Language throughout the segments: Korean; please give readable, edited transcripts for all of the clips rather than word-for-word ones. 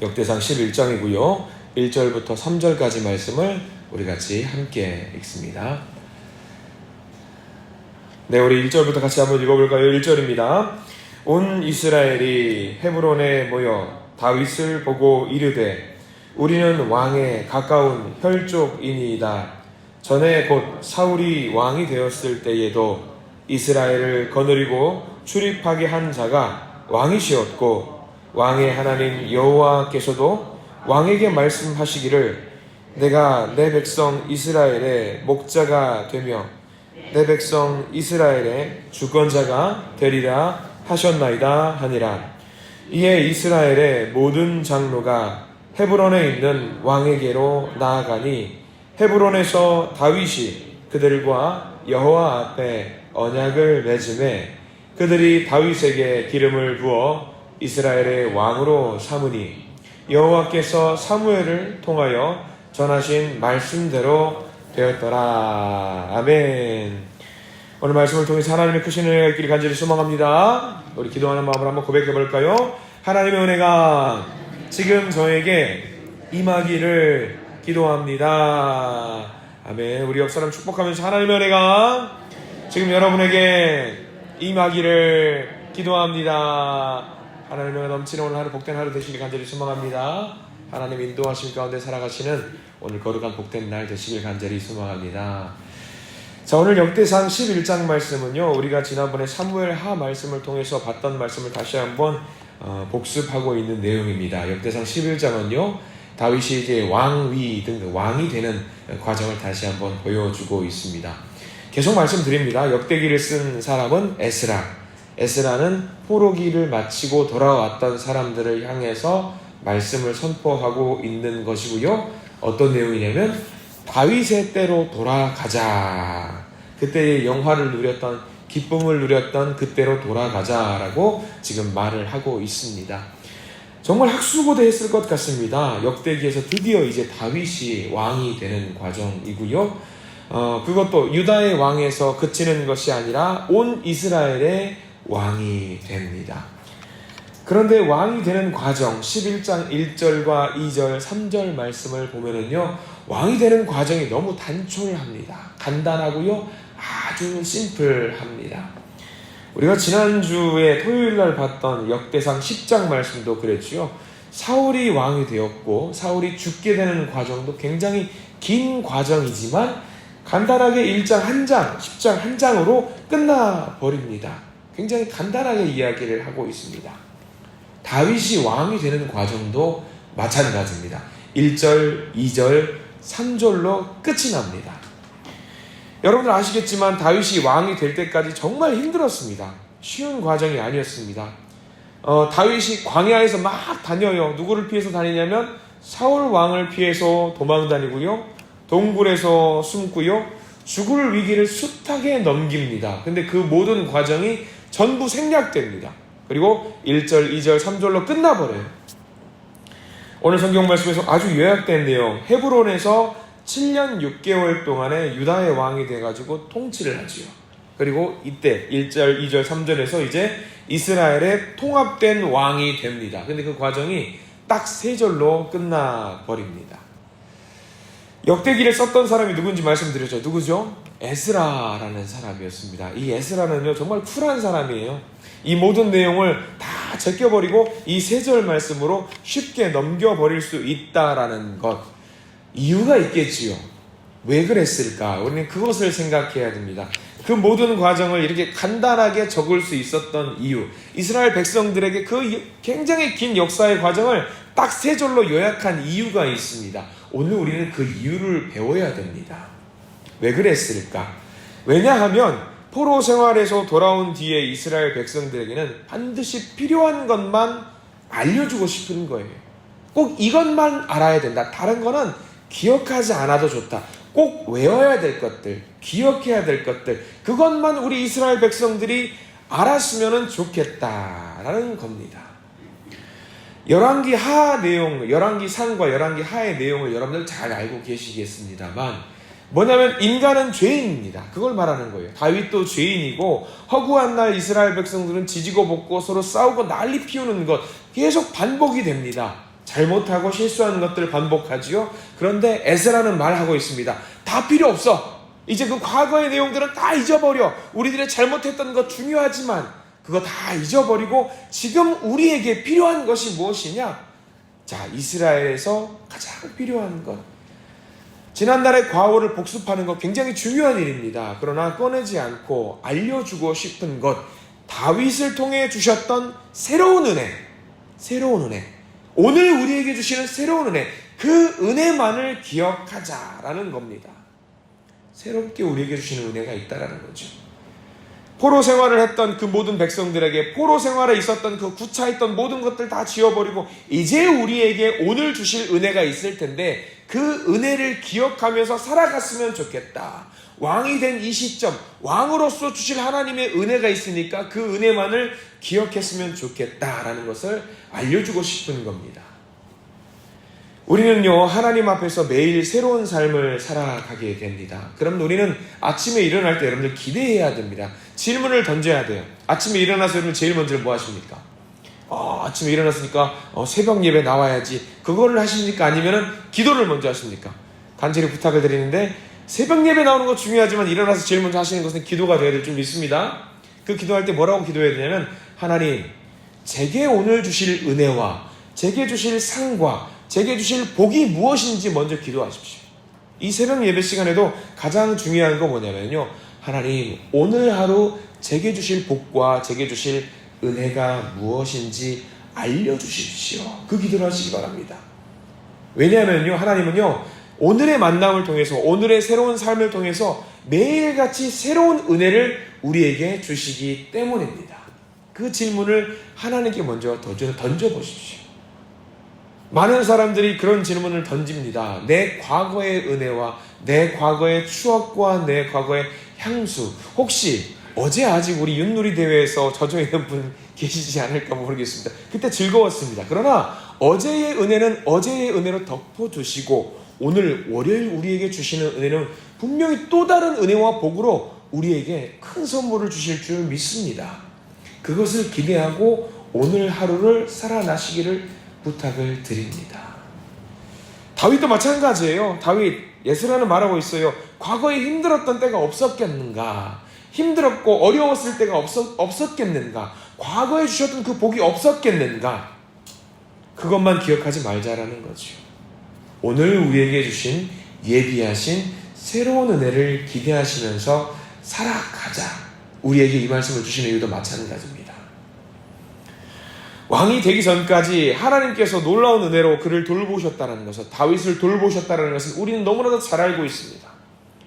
역대상 11장이고요. 1절부터 3절까지 말씀을 우리 같이 함께 읽습니다. 네, 우리 1절부터 같이 한번 읽어볼까요? 1절입니다. 온 이스라엘이 헤브론에 모여 다윗을 보고 이르되 우리는 왕에 가까운 혈족이니이다. 전에 곧 사울이 왕이 되었을 때에도 이스라엘을 거느리고 출입하게 한 자가 왕이시었고 왕의 하나님 여호와께서도 왕에게 말씀하시기를 내가 내 백성 이스라엘의 목자가 되며 내 백성 이스라엘의 주권자가 되리라 하셨나이다 하니라. 이에 이스라엘의 모든 장로가 헤브론에 있는 왕에게로 나아가니 헤브론에서 다윗이 그들과 여호와 앞에 언약을 맺음에 그들이 다윗에게 기름을 부어 이스라엘의 왕으로 삼으니 여호와께서 사무엘을 통하여 전하신 말씀대로 되었더라. 아멘. 오늘 말씀을 통해서 하나님의 크신 은혜가 있기를 간절히 소망합니다. 우리 기도하는 마음으로 한번 고백해 볼까요? 하나님의 은혜가 지금 저에게 임하기를 기도합니다. 아멘. 우리 옆 사람 축복하면서 하나님의 은혜가 지금 여러분에게 임하기를 기도합니다. 하나님의 넘치는 오늘 하루 복된 하루 되시길 간절히 소망합니다. 하나님 인도하심 가운데 살아가시는 오늘 거룩한 복된 날 되시길 간절히 소망합니다. 자, 오늘 역대상 11장 말씀은요, 우리가 지난번에 사무엘하 말씀을 통해서 봤던 말씀을 다시 한번 복습하고 있는 내용입니다. 역대상 11장은요 다윗이 이제 왕위 등 왕이 되는 과정을 다시 한번 보여주고 있습니다. 계속 말씀드립니다. 역대기를 쓴 사람은 에스라는 포로기를 마치고 돌아왔던 사람들을 향해서 말씀을 선포하고 있는 것이고요. 어떤 내용이냐면 다윗의 때로 돌아가자. 그때의 영화를 누렸던, 기쁨을 누렸던 그때로 돌아가자라고 지금 말을 하고 있습니다. 정말 학수고대했을 것 같습니다. 역대기에서 드디어 이제 다윗이 왕이 되는 과정이고요. 그것도 유다의 왕에서 그치는 것이 아니라 온 이스라엘의 왕이 됩니다. 그런데 왕이 되는 과정 11장 1절과 2절 3절 말씀을 보면은요, 왕이 되는 과정이 너무 단촐합니다. 간단하고요, 아주 심플합니다. 우리가 지난주에 토요일날 봤던 역대상 10장 말씀도 그랬죠. 사울이 왕이 되었고 사울이 죽게 되는 과정도 굉장히 긴 과정이지만 간단하게 1장 한 장, 10장 한 장으로 끝나버립니다. 굉장히 간단하게 이야기를 하고 있습니다. 다윗이 왕이 되는 과정도 마찬가지입니다. 1절, 2절, 3절로 끝이 납니다. 여러분들 아시겠지만 다윗이 왕이 될 때까지 정말 힘들었습니다. 쉬운 과정이 아니었습니다. 다윗이 광야에서 막 다녀요. 누구를 피해서 다니냐면 사울 왕을 피해서 도망 다니고요, 동굴에서 숨고요, 죽을 위기를 숱하게 넘깁니다. 근데 그 모든 과정이 전부 생략됩니다. 그리고 1절, 2절, 3절로 끝나버려요. 오늘 성경 말씀에서 아주 요약된 내용, 헤브론에서 7년 6개월 동안에 유다의 왕이 돼가지고 통치를 하지요. 그리고 이때 1절, 2절, 3절에서 이제 이스라엘의 통합된 왕이 됩니다. 근데 그 과정이 딱 3절로 끝나버립니다. 역대기를 썼던 사람이 누군지 말씀드렸죠. 누구죠? 에스라라는 사람이었습니다. 이 에스라는요 정말 쿨한 사람이에요. 이 모든 내용을 다 제껴버리고 이 3절 말씀으로 쉽게 넘겨버릴 수 있다라는 것, 이유가 있겠지요. 왜 그랬을까? 우리는 그것을 생각해야 됩니다. 그 모든 과정을 이렇게 간단하게 적을 수 있었던 이유, 이스라엘 백성들에게 그 굉장히 긴 역사의 과정을 딱 3절로 요약한 이유가 있습니다. 오늘 우리는 그 이유를 배워야 됩니다. 왜 그랬을까? 왜냐하면 포로 생활에서 돌아온 뒤에 이스라엘 백성들에게는 반드시 필요한 것만 알려주고 싶은 거예요. 꼭 이것만 알아야 된다. 다른 거는 기억하지 않아도 좋다. 꼭 외워야 될 것들, 기억해야 될 것들, 그것만 우리 이스라엘 백성들이 알았으면 좋겠다라는 겁니다. 열왕기 하 내용, 열왕기 상과 열왕기 하의 내용을 여러분들 잘 알고 계시겠습니다만, 뭐냐면 인간은 죄인입니다. 그걸 말하는 거예요. 다윗도 죄인이고 허구한 날 이스라엘 백성들은 지지고 볶고 서로 싸우고 난리 피우는 것 계속 반복이 됩니다. 잘못하고 실수하는 것들을 반복하지요. 그런데 에스라는 말하고 있습니다. 다 필요 없어. 이제 그 과거의 내용들은 다 잊어버려. 우리들의 잘못했던 것 중요하지만 그거 다 잊어버리고 지금 우리에게 필요한 것이 무엇이냐? 자, 이스라엘에서 가장 필요한 것. 지난날의 과오를 복습하는 것 굉장히 중요한 일입니다. 그러나 꺼내지 않고 알려주고 싶은 것, 다윗을 통해 주셨던 새로운 은혜, 새로운 은혜, 오늘 우리에게 주시는 새로운 은혜, 그 은혜만을 기억하자라는 겁니다. 새롭게 우리에게 주시는 은혜가 있다라는 거죠. 포로 생활을 했던 그 모든 백성들에게 포로 생활에 있었던 그 구차했던 모든 것들 다 지워버리고 이제 우리에게 오늘 주실 은혜가 있을 텐데 그 은혜를 기억하면서 살아갔으면 좋겠다. 왕이 된 이 시점, 왕으로서 주실 하나님의 은혜가 있으니까 그 은혜만을 기억했으면 좋겠다라는 것을 알려주고 싶은 겁니다. 우리는요, 하나님 앞에서 매일 새로운 삶을 살아가게 됩니다. 그럼 우리는 아침에 일어날 때 여러분들 기대해야 됩니다. 질문을 던져야 돼요. 아침에 일어나서 여러분 제일 먼저 뭐 하십니까? 아침에 일어났으니까 새벽 예배 나와야지. 그거를 하십니까? 아니면은 기도를 먼저 하십니까? 간절히 부탁을 드리는데 새벽 예배 나오는 거 중요하지만 일어나서 제일 먼저 하시는 것은 기도가 되어야 될 줄 믿습니다. 그 기도할 때 뭐라고 기도해야 되냐면 하나님, 제게 오늘 주실 은혜와 제게 주실 상과 제게 주실 복이 무엇인지 먼저 기도하십시오. 이 새벽 예배 시간에도 가장 중요한 거 뭐냐면요, 하나님, 오늘 하루 제게 주실 복과 제게 주실 은혜가 무엇인지 알려주십시오. 그 기도를 하시기 바랍니다. 왜냐하면요, 하나님은요, 오늘의 만남을 통해서 오늘의 새로운 삶을 통해서 매일같이 새로운 은혜를 우리에게 주시기 때문입니다. 그 질문을 하나님께 먼저 던져보십시오. 많은 사람들이 그런 질문을 던집니다. 내 과거의 은혜와 내 과거의 추억과 내 과거의 향수, 혹시 어제 아직 우리 윷놀이 대회에서 젖어있는 분 계시지 않을까 모르겠습니다. 그때 즐거웠습니다. 그러나 어제의 은혜는 어제의 은혜로 덮어두시고 오늘 월요일 우리에게 주시는 은혜는 분명히 또 다른 은혜와 복으로 우리에게 큰 선물을 주실 줄 믿습니다. 그것을 기대하고 오늘 하루를 살아나시기를 부탁을 드립니다. 다윗도 마찬가지예요. 다윗, 예수라는 말하고 있어요. 과거에 힘들었던 때가 없었겠는가? 힘들었고 어려웠을 때가 없었겠는가? 과거에 주셨던 그 복이 없었겠는가? 그것만 기억하지 말자라는 거죠. 오늘 우리에게 주신 예비하신 새로운 은혜를 기대하시면서 살아가자. 우리에게 이 말씀을 주시는 이유도 마찬가지입니다. 왕이 되기 전까지 하나님께서 놀라운 은혜로 그를 돌보셨다는 것을, 다윗을 돌보셨다는 것을 우리는 너무나도 잘 알고 있습니다.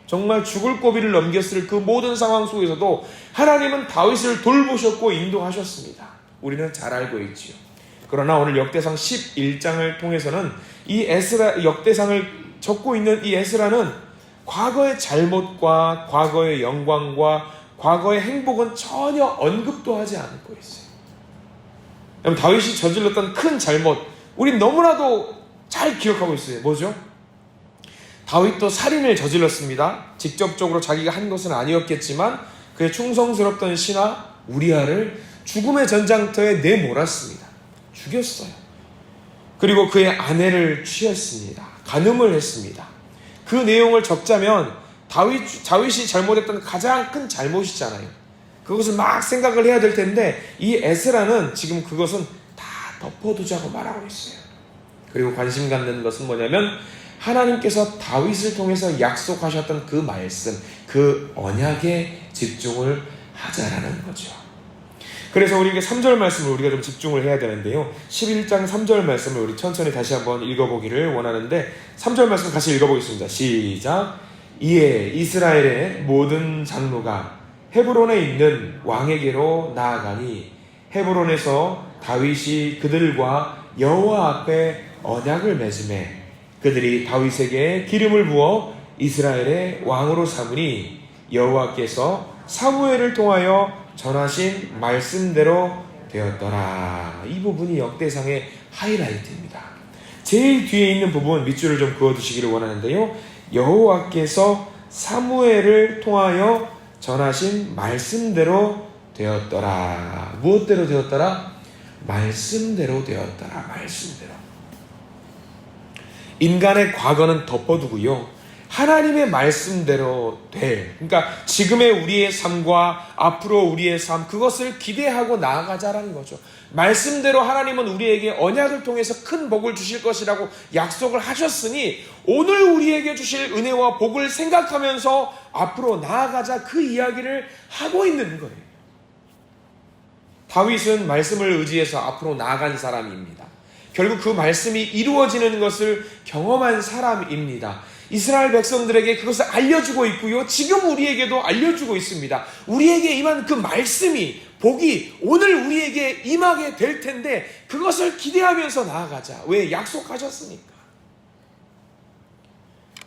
정말 죽을 고비를 넘겼을 그 모든 상황 속에서도 하나님은 다윗을 돌보셨고 인도하셨습니다. 우리는 잘 알고 있지요. 그러나 오늘 역대상 11장을 통해서는 이 에스라, 역대상을 적고 있는 이 에스라는 과거의 잘못과 과거의 영광과 과거의 행복은 전혀 언급도 하지 않고 있어요. 여러분, 다윗이 저질렀던 큰 잘못, 우린 너무나도 잘 기억하고 있어요. 뭐죠? 다윗도 살인을 저질렀습니다. 직접적으로 자기가 한 것은 아니었겠지만 그의 충성스럽던 신하 우리아를 죽음의 전장터에 내몰았습니다. 죽였어요. 그리고 그의 아내를 취했습니다. 간음을 했습니다. 그 내용을 적자면 다윗이 잘못했던 가장 큰 잘못이잖아요. 그것을 막 생각을 해야 될 텐데 이 에스라는 지금 그것은 다 덮어두자고 말하고 있어요. 그리고 관심 갖는 것은 뭐냐면 하나님께서 다윗을 통해서 약속하셨던 그 말씀, 그 언약에 집중을 하자라는 거죠. 그래서 우리에게 3절 말씀을 우리가 좀 집중을 해야 되는데요. 11장 3절 말씀을 우리 천천히 다시 한번 읽어보기를 원하는데 3절 말씀 같이 읽어보겠습니다. 시작. 이에 이스라엘의 모든 장로가 헤브론에 있는 왕에게로 나아가니 헤브론에서 다윗이 그들과 여호와 앞에 언약을 맺음에 그들이 다윗에게 기름을 부어 이스라엘의 왕으로 삼으니 여호와께서 사무엘을 통하여 전하신 말씀대로 되었더라. 이 부분이 역대상의 하이라이트입니다. 제일 뒤에 있는 부분 밑줄을 좀 그어두시기를 원하는데요. 여호와께서 사무엘을 통하여 전하신 말씀대로 되었더라. 무엇대로 되었더라? 말씀대로 되었더라. 말씀대로. 인간의 과거는 덮어두고요, 하나님의 말씀대로 그러니까 지금의 우리의 삶과 앞으로 우리의 삶, 그것을 기대하고 나아가자라는 거죠. 말씀대로 하나님은 우리에게 언약을 통해서 큰 복을 주실 것이라고 약속을 하셨으니 오늘 우리에게 주실 은혜와 복을 생각하면서 앞으로 나아가자, 그 이야기를 하고 있는 거예요. 다윗은 말씀을 의지해서 앞으로 나아간 사람입니다. 결국 그 말씀이 이루어지는 것을 경험한 사람입니다. 이스라엘 백성들에게 그것을 알려주고 있고요, 지금 우리에게도 알려주고 있습니다. 우리에게 임한 그 말씀이, 복이 오늘 우리에게 임하게 될 텐데 그것을 기대하면서 나아가자. 왜? 약속하셨으니까.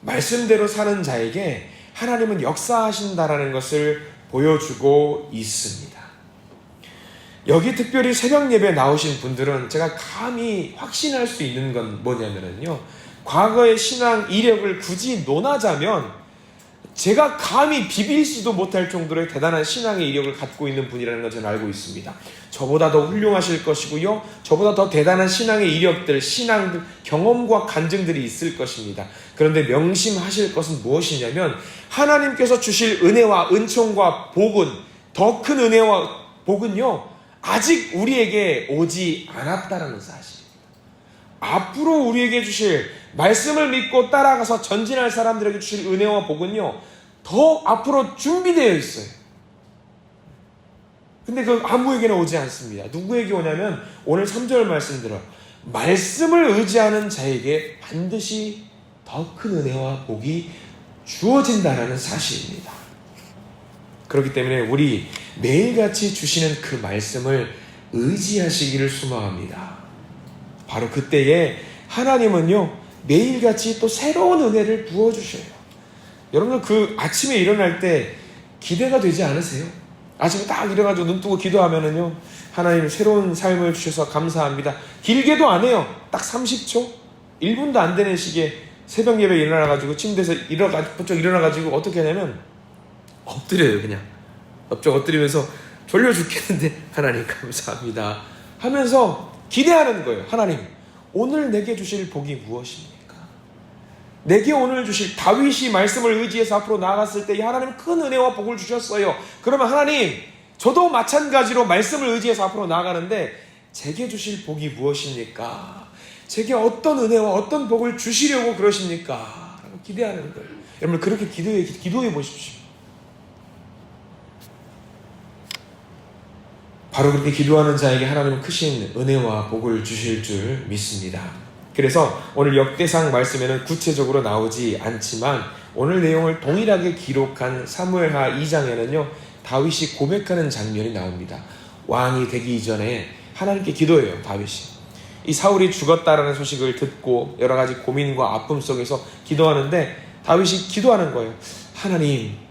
말씀대로 사는 자에게 하나님은 역사하신다라는 것을 보여주고 있습니다. 여기 특별히 새벽 예배 나오신 분들은 제가 감히 확신할 수 있는 건 뭐냐면요, 과거의 신앙 이력을 굳이 논하자면 제가 감히 비빌지도 못할 정도의 대단한 신앙의 이력을 갖고 있는 분이라는 걸 저는 알고 있습니다. 저보다 더 훌륭하실 것이고요, 저보다 더 대단한 신앙의 이력들, 신앙 경험과 간증들이 있을 것입니다. 그런데 명심하실 것은 무엇이냐면, 하나님께서 주실 은혜와 은총과 복은, 더 큰 은혜와 복은요, 아직 우리에게 오지 않았다라는 사실입니다. 앞으로 우리에게 주실, 말씀을 믿고 따라가서 전진할 사람들에게 주실 은혜와 복은요, 더 앞으로 준비되어 있어요. 근데 그 아무에게나 오지 않습니다. 누구에게 오냐면 오늘 3절 말씀대로 말씀을 의지하는 자에게 반드시 더 큰 은혜와 복이 주어진다는 사실입니다. 그렇기 때문에 우리 매일같이 주시는 그 말씀을 의지하시기를 소망합니다. 바로 그때에 하나님은요, 매일같이 또 새로운 은혜를 부어주셔요. 여러분들 그 아침에 일어날 때 기대가 되지 않으세요? 아침에 딱 일어나가지고 눈 뜨고 기도하면은요, 하나님 새로운 삶을 주셔서 감사합니다. 길게도 안 해요. 딱 30초? 1분도 안 되는 시기에 새벽 예배에 일어나가지고 침대에서 번쩍 일어나가지고 어떻게 하냐면 엎드려요. 그냥 엎적 엎드리면서 졸려 죽겠는데 하나님 감사합니다 하면서 기대하는 거예요. 하나님, 오늘 내게 주실 복이 무엇입니까? 내게 오늘 주실, 다윗이 말씀을 의지해서 앞으로 나아갔을 때 하나님 큰 은혜와 복을 주셨어요. 그러면 하나님, 저도 마찬가지로 말씀을 의지해서 앞으로 나아가는데 제게 주실 복이 무엇입니까? 제게 어떤 은혜와 어떤 복을 주시려고 그러십니까? 라고 기대하는 거예요. 여러분, 그렇게 기도해 보십시오. 바로 그렇게 기도하는 자에게 하나님은 크신 은혜와 복을 주실 줄 믿습니다. 그래서 오늘 역대상 말씀에는 구체적으로 나오지 않지만 오늘 내용을 동일하게 기록한 사무엘하 2장에는요, 다윗이 고백하는 장면이 나옵니다. 왕이 되기 이전에 하나님께 기도해요. 다윗이 이 사울이 죽었다라는 소식을 듣고 여러 가지 고민과 아픔 속에서 기도하는데 다윗이 기도하는 거예요. 하나님,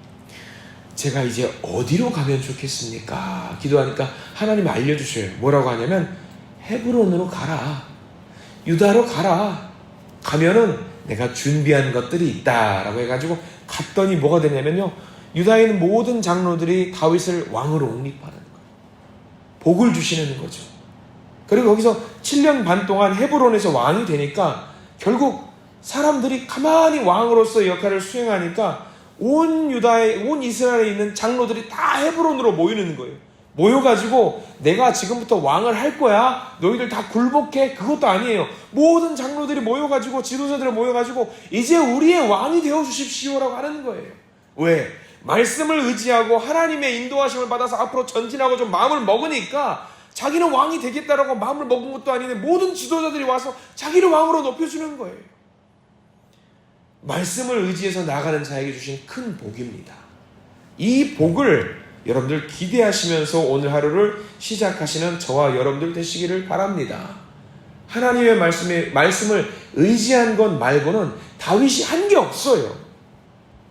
제가 이제 어디로 가면 좋겠습니까? 기도하니까 하나님이 알려주셔요. 뭐라고 하냐면 헤브론으로 가라, 유다로 가라. 가면은 내가 준비한 것들이 있다라고 해가지고 갔더니 뭐가 되냐면요, 유다에 있는 모든 장로들이 다윗을 왕으로 옹립하는 거예요. 복을 주시는 거죠. 그리고 거기서 7년 반 동안 헤브론에서 왕이 되니까 결국 사람들이 가만히 왕으로서의 역할을 수행하니까 온 이스라엘에 있는 장로들이 다 헤브론으로 모이는 거예요. 모여가지고 내가 지금부터 왕을 할 거야, 너희들 다 굴복해. 그것도 아니에요. 모든 장로들이 모여가지고, 지도자들이 모여가지고 이제 우리의 왕이 되어 주십시오라고 하는 거예요. 왜? 말씀을 의지하고 하나님의 인도하심을 받아서 앞으로 전진하고 좀 마음을 먹으니까 자기는 왕이 되겠다라고 마음을 먹은 것도 아닌데 모든 지도자들이 와서 자기를 왕으로 높여주는 거예요. 말씀을 의지해서 나가는 자에게 주신 큰 복입니다. 이 복을 여러분들 기대하시면서 오늘 하루를 시작하시는 저와 여러분들 되시기를 바랍니다. 하나님의 말씀을 의지한 것 말고는 다윗이 한 게 없어요.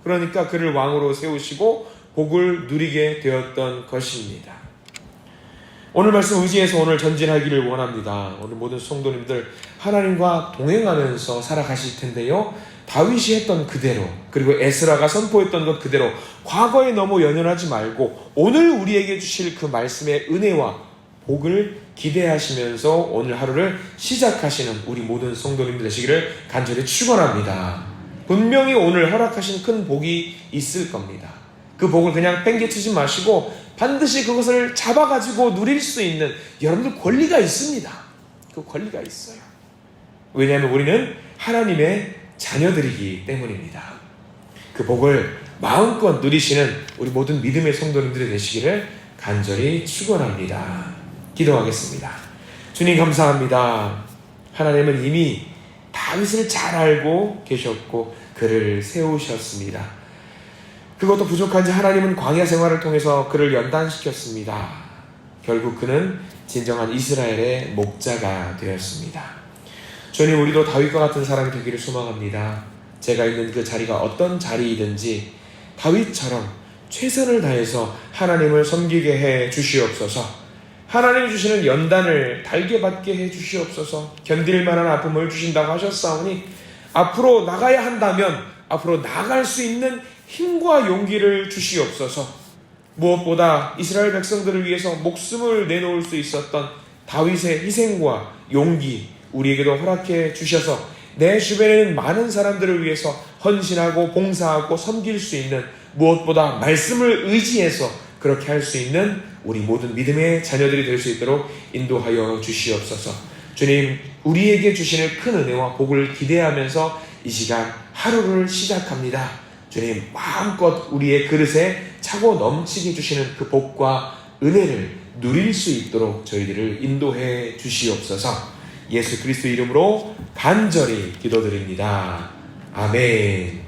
그러니까 그를 왕으로 세우시고 복을 누리게 되었던 것입니다. 오늘 말씀 의지해서 오늘 전진하기를 원합니다. 오늘 모든 성도님들 하나님과 동행하면서 살아가실 텐데요, 다윗이 했던 그대로, 그리고 에스라가 선포했던 것 그대로 과거에 너무 연연하지 말고 오늘 우리에게 주실 그 말씀의 은혜와 복을 기대하시면서 오늘 하루를 시작하시는 우리 모든 성도님들 되시기를 간절히 축원합니다. 분명히 오늘 허락하신 큰 복이 있을 겁니다. 그 복을 그냥 뺑겨치지 마시고 반드시 그것을 잡아가지고 누릴 수 있는 여러분들 권리가 있습니다. 그 권리가 있어요. 왜냐하면 우리는 하나님의 자녀들이기 때문입니다. 그 복을 마음껏 누리시는 우리 모든 믿음의 성도님들이 되시기를 간절히 축원합니다. 기도하겠습니다. 주님 감사합니다. 하나님은 이미 다윗을 잘 알고 계셨고 그를 세우셨습니다. 그것도 부족한지 하나님은 광야 생활을 통해서 그를 연단시켰습니다. 결국 그는 진정한 이스라엘의 목자가 되었습니다. 주님, 우리도 다윗과 같은 사람이 되기를 소망합니다. 제가 있는 그 자리가 어떤 자리이든지 다윗처럼 최선을 다해서 하나님을 섬기게 해 주시옵소서. 하나님이 주시는 연단을 달게 받게 해 주시옵소서. 견딜 만한 아픔을 주신다고 하셨사오니 앞으로 나가야 한다면 앞으로 나갈 수 있는 힘과 용기를 주시옵소서. 무엇보다 이스라엘 백성들을 위해서 목숨을 내놓을 수 있었던 다윗의 희생과 용기 우리에게도 허락해 주셔서 내 주변에는 많은 사람들을 위해서 헌신하고 봉사하고 섬길 수 있는, 무엇보다 말씀을 의지해서 그렇게 할 수 있는 우리 모든 믿음의 자녀들이 될 수 있도록 인도하여 주시옵소서. 주님, 우리에게 주시는 큰 은혜와 복을 기대하면서 이 시간 하루를 시작합니다. 주님, 마음껏 우리의 그릇에 차고 넘치게 주시는 그 복과 은혜를 누릴 수 있도록 저희들을 인도해 주시옵소서. 예수 그리스도 이름으로 간절히 기도드립니다. 아멘.